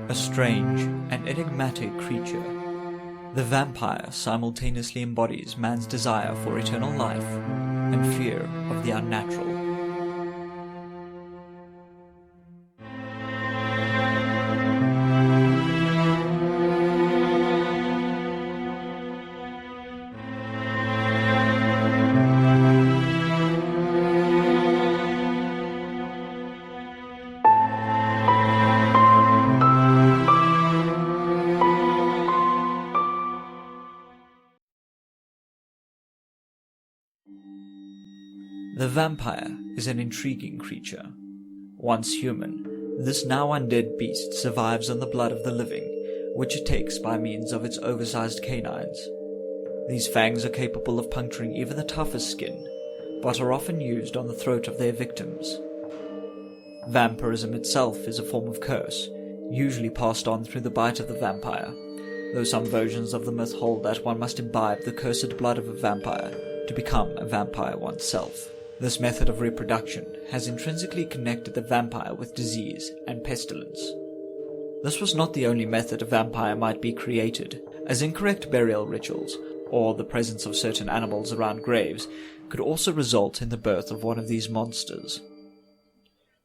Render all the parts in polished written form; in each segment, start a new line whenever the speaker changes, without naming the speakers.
A strange and enigmatic creature, the vampire simultaneously embodies man's desire for eternal life and fear of the unnatural. The vampire is an intriguing creature. Once human, this now undead beast survives on the blood of the living, which it takes by means of its oversized canines. These fangs are capable of puncturing even the toughest skin, but are often used on the throat of their victims. Vampirism itself is a form of curse, usually passed on through the bite of the vampire, though some versions of the myth hold that one must imbibe the cursed blood of a vampire to become a vampire oneself. This method of reproduction has intrinsically connected the vampire with disease and pestilence. This was not the only method a vampire might be created, as incorrect burial rituals, or the presence of certain animals around graves, could also result in the birth of one of these monsters.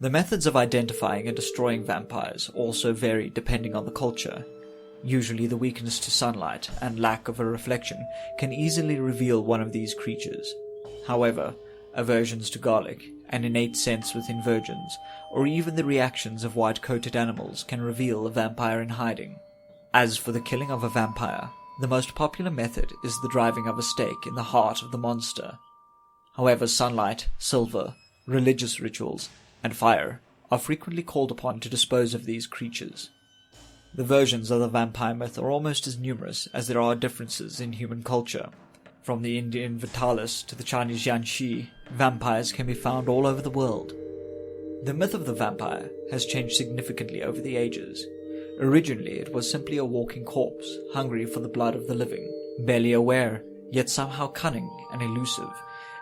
The methods of identifying and destroying vampires also vary depending on the culture. Usually the weakness to sunlight and lack of a reflection can easily reveal one of these creatures. However, aversions to garlic, an innate sense within virgins, or even the reactions of white-coated animals can reveal a vampire in hiding. As for the killing of a vampire, the most popular method is the driving of a stake in the heart of the monster. However, sunlight, silver, religious rituals, and fire are frequently called upon to dispose of these creatures. The versions of the vampire myth are almost as numerous as there are differences in human culture. From the Indian Vitalis to the Chinese Yanxi, vampires can be found all over the world. The myth of the vampire has changed significantly over the ages. Originally, it was simply a walking corpse, hungry for the blood of the living. Barely aware, yet somehow cunning and elusive,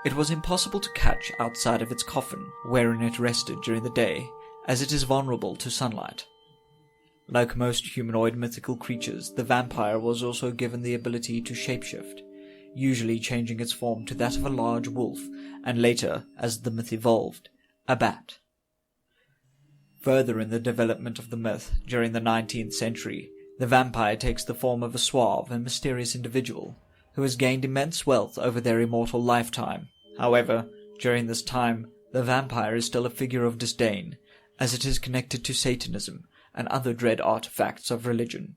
it was impossible to catch outside of its coffin, wherein it rested during the day, as it is vulnerable to sunlight. Like most humanoid mythical creatures, the vampire was also given the ability to shapeshift, usually changing its form to that of a large wolf, and later, as the myth evolved, a bat. Further in the development of the myth, during the 19th century, the vampire takes the form of a suave and mysterious individual, who has gained immense wealth over their immortal lifetime. However, during this time, the vampire is still a figure of disdain, as it is connected to Satanism and other dread artifacts of religion.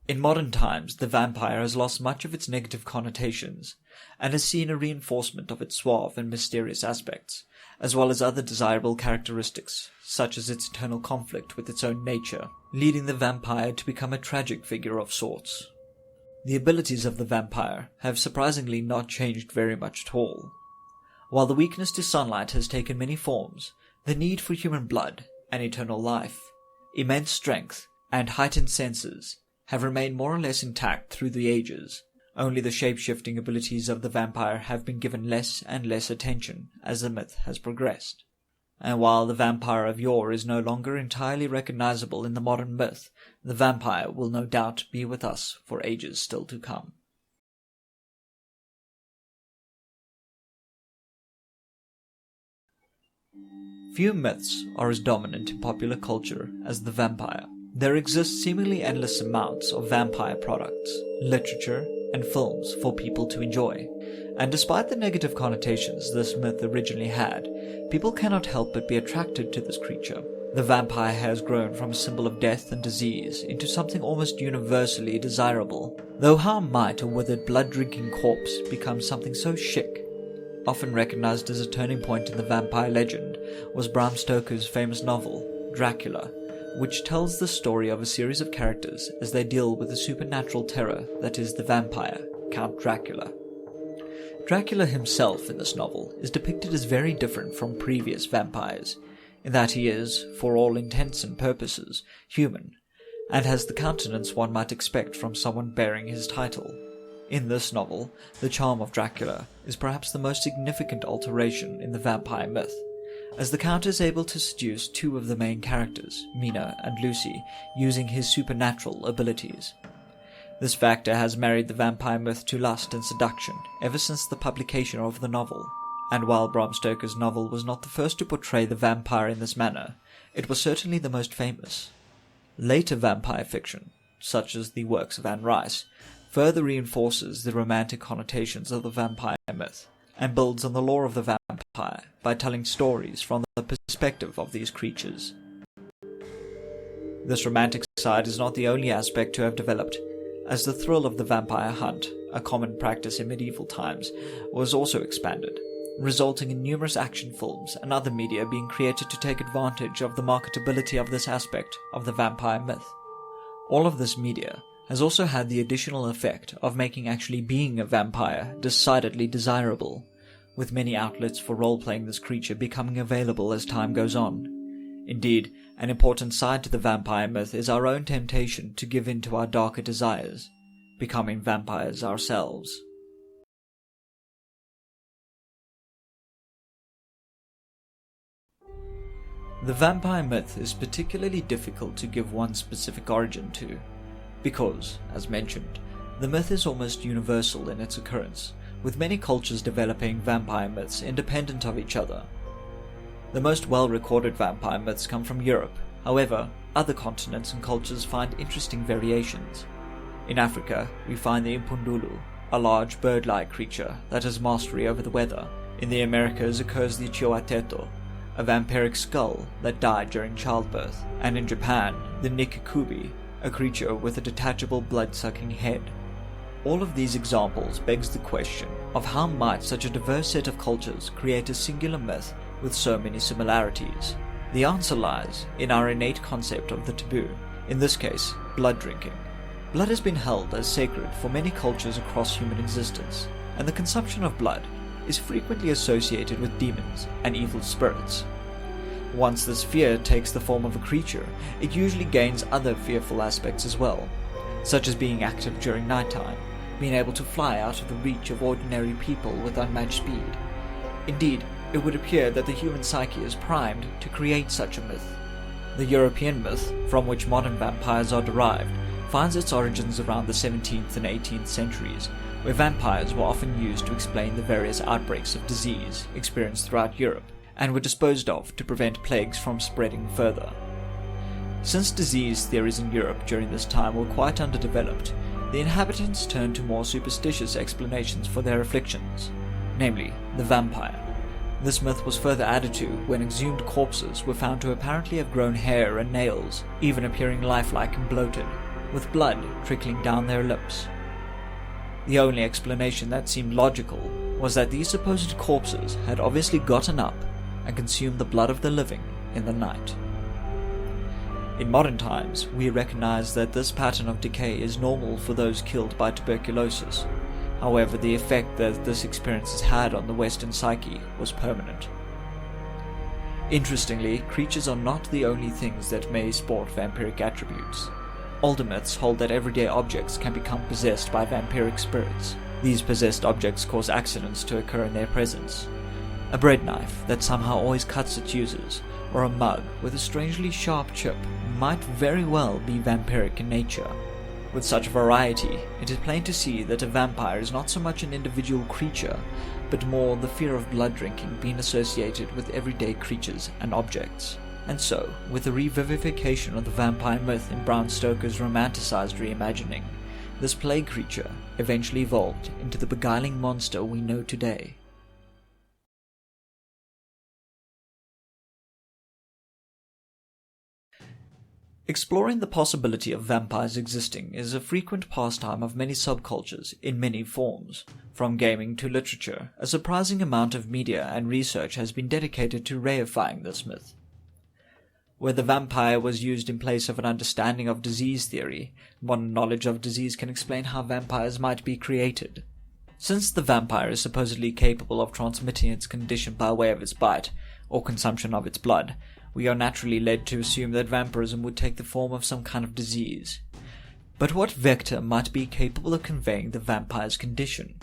In modern times, the vampire has lost much of its negative connotations, and has seen a reinforcement of its suave and mysterious aspects, as well as other desirable characteristics, such as its eternal conflict with its own nature, leading the vampire to become a tragic figure of sorts. The abilities of the vampire have surprisingly not changed very much at all. While the weakness to sunlight has taken many forms, the need for human blood and eternal life, immense strength, and heightened senses have remained more or less intact through the ages. Only the shape-shifting abilities of the vampire have been given less and less attention as the myth has progressed. And while the vampire of yore is no longer entirely recognizable in the modern myth, the vampire will no doubt be with us for ages still to come. Few myths are as dominant in popular culture as the vampire. There exist seemingly endless amounts of vampire products, literature, and films for people to enjoy, and despite the negative connotations this myth originally had, people cannot help but be attracted to this creature. The vampire has grown from a symbol of death and disease into something almost universally desirable, though how might a withered blood-drinking corpse become something so chic? Often recognized as a turning point in the vampire legend was Bram Stoker's famous novel, Dracula, which tells the story of a series of characters as they deal with the supernatural terror that is the vampire, Count Dracula. Dracula himself in this novel is depicted as very different from previous vampires, in that he is, for all intents and purposes, human, and has the countenance one might expect from someone bearing his title. In this novel, the charm of Dracula is perhaps the most significant alteration in the vampire myth, as the Count is able to seduce two of the main characters, Mina and Lucy, using his supernatural abilities. This factor has married the vampire myth to lust and seduction ever since the publication of the novel, and while Bram Stoker's novel was not the first to portray the vampire in this manner, it was certainly the most famous. Later vampire fiction, such as the works of Anne Rice, further reinforces the romantic connotations of the vampire myth, and builds on the lore of the vampire by telling stories from the perspective of these creatures. This romantic side is not the only aspect to have developed, as the thrill of the vampire hunt, a common practice in medieval times, was also expanded, resulting in numerous action films and other media being created to take advantage of the marketability of this aspect of the vampire myth. All of this media has also had the additional effect of making actually being a vampire decidedly desirable, with many outlets for role-playing this creature becoming available as time goes on. Indeed, an important side to the vampire myth is our own temptation to give in to our darker desires, becoming vampires ourselves. The vampire myth is particularly difficult to give one specific origin to, because, as mentioned, the myth is almost universal in its occurrence, with many cultures developing vampire myths independent of each other. The most well-recorded vampire myths come from Europe. However, other continents and cultures find interesting variations. In Africa, we find the MacLeod, a large bird-like creature that has mastery over the weather. In the Americas occurs the Chihuateto, a vampiric skull that died during childbirth, and in Japan, the Nikikubi, a creature with a detachable blood-sucking head. All of these examples begs the question of how might such a diverse set of cultures create a singular myth with so many similarities. The answer lies in our innate concept of the taboo, in this case, blood drinking. Blood has been held as sacred for many cultures across human existence, and the consumption of blood is frequently associated with demons and evil spirits. Once this fear takes the form of a creature, it usually gains other fearful aspects as well, such as being active during nighttime, being able to fly out of the reach of ordinary people with unmatched speed. Indeed, it would appear that the human psyche is primed to create such a myth. The European myth, from which modern vampires are derived, finds its origins around the 17th and 18th centuries, where vampires were often used to explain the various outbreaks of disease experienced throughout Europe, and were disposed of to prevent plagues from spreading further. Since disease theories in Europe during this time were quite underdeveloped, the inhabitants turned to more superstitious explanations for their afflictions, namely, the vampire. This myth was further added to when exhumed corpses were found to apparently have grown hair and nails, even appearing lifelike and bloated, with blood trickling down their lips. The only explanation that seemed logical was that these supposed corpses had obviously gotten up and consumed the blood of the living in the night. In modern times, we recognize that this pattern of decay is normal for those killed by tuberculosis. However, the effect that this experience has had on the Western psyche was permanent. Interestingly, creatures are not the only things that may sport vampiric attributes. Older myths hold that everyday objects can become possessed by vampiric spirits. These possessed objects cause accidents to occur in their presence. A bread knife that somehow always cuts its users, or a mug with a strangely sharp chip, might very well be vampiric in nature. With such variety, it is plain to see that a vampire is not so much an individual creature, but more the fear of blood drinking being associated with everyday creatures and objects. And so, with the revivification of the vampire myth in Bram Stoker's romanticized reimagining, this plague creature eventually evolved into the beguiling monster we know today. Exploring the possibility of vampires existing is a frequent pastime of many subcultures in many forms. From gaming to literature, a surprising amount of media and research has been dedicated to reifying this myth. Where the vampire was used in place of an understanding of disease theory, modern knowledge of disease can explain how vampires might be created. Since the vampire is supposedly capable of transmitting its condition by way of its bite, or consumption of its blood, we are naturally led to assume that vampirism would take the form of some kind of disease. But what vector might be capable of conveying the vampire's condition?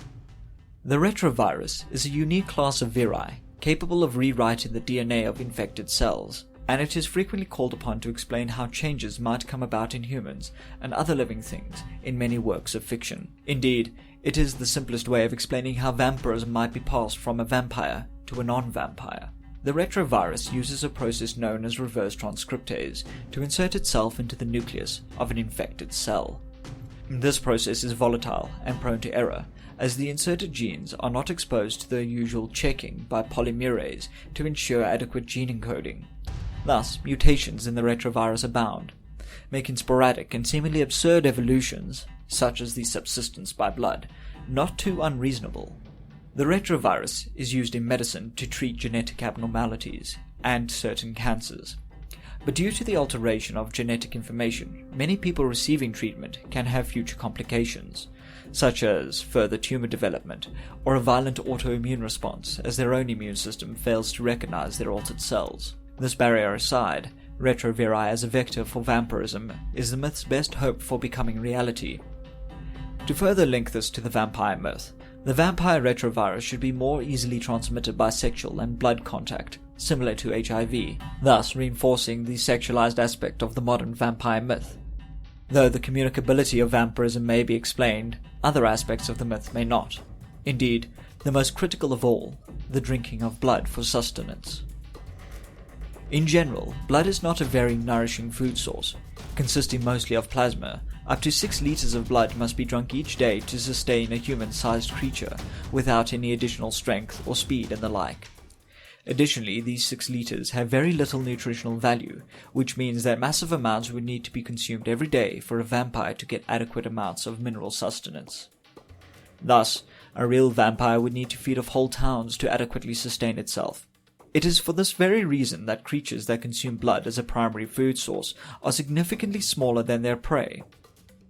The retrovirus is a unique class of viri, capable of rewriting the DNA of infected cells, and it is frequently called upon to explain how changes might come about in humans and other living things in many works of fiction. Indeed, it is the simplest way of explaining how vampirism might be passed from a vampire to a non-vampire. The retrovirus uses a process known as reverse transcriptase to insert itself into the nucleus of an infected cell. This process is volatile and prone to error, as the inserted genes are not exposed to the usual checking by polymerase to ensure adequate gene encoding. Thus, mutations in the retrovirus abound, making sporadic and seemingly absurd evolutions, such as the subsistence by blood, not too unreasonable. The retrovirus is used in medicine to treat genetic abnormalities and certain cancers. But due to the alteration of genetic information, many people receiving treatment can have future complications, such as further tumor development or a violent autoimmune response as their own immune system fails to recognize their altered cells. This barrier aside, retroviri as a vector for vampirism is the myth's best hope for becoming reality. To further link this to the vampire myth, the vampire retrovirus should be more easily transmitted by sexual and blood contact, similar to HIV, thus reinforcing the sexualized aspect of the modern vampire myth. Though the communicability of vampirism may be explained, other aspects of the myth may not. Indeed, the most critical of all, the drinking of blood for sustenance. In general, blood is not a very nourishing food source, consisting mostly of plasma. Up to 6 liters of blood must be drunk each day to sustain a human-sized creature, without any additional strength or speed and the like. Additionally, these 6 liters have very little nutritional value, which means that massive amounts would need to be consumed every day for a vampire to get adequate amounts of mineral sustenance. Thus, a real vampire would need to feed off whole towns to adequately sustain itself. It is for this very reason that creatures that consume blood as a primary food source are significantly smaller than their prey.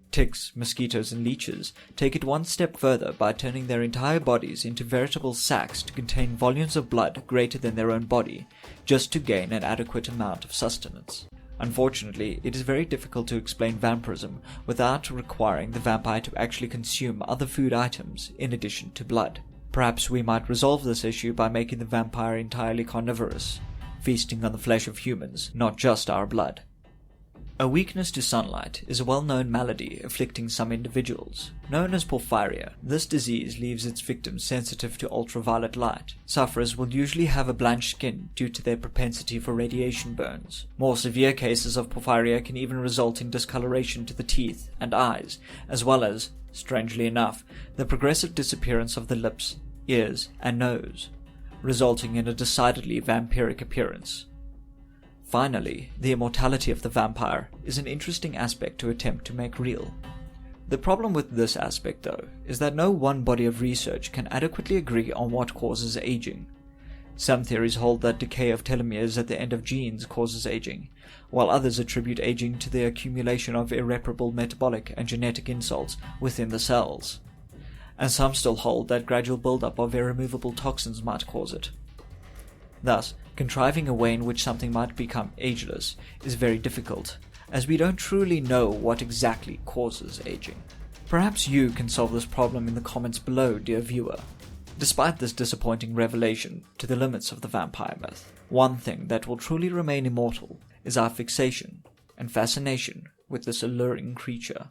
Ticks, mosquitoes, and leeches take it one step further by turning their entire bodies into veritable sacs to contain volumes of blood greater than their own body, just to gain an adequate amount of sustenance. Unfortunately, it is very difficult to explain vampirism without requiring the vampire to actually consume other food items in addition to blood. Perhaps we might resolve this issue by making the vampire entirely carnivorous, feasting on the flesh of humans, not just our blood. A weakness to sunlight is a well-known malady afflicting some individuals. Known as porphyria, this disease leaves its victims sensitive to ultraviolet light. Sufferers will usually have a blanched skin due to their propensity for radiation burns. More severe cases of porphyria can even result in discoloration to the teeth and eyes, as well as, strangely enough, the progressive disappearance of the lips, ears, and nose, resulting in a decidedly vampiric appearance. Finally, the immortality of the vampire is an interesting aspect to attempt to make real. The problem with this aspect, though, is that no one body of research can adequately agree on what causes aging. Some theories hold that decay of telomeres at the end of genes causes aging, while others attribute aging to the accumulation of irreparable metabolic and genetic insults within the cells. And some still hold that gradual buildup of irremovable toxins might cause it. Thus, contriving a way in which something might become ageless is very difficult, as we don't truly know what exactly causes aging. Perhaps you can solve this problem in the comments below, dear viewer. Despite this disappointing revelation to the limits of the vampire myth, one thing that will truly remain immortal is our fixation and fascination with this alluring creature.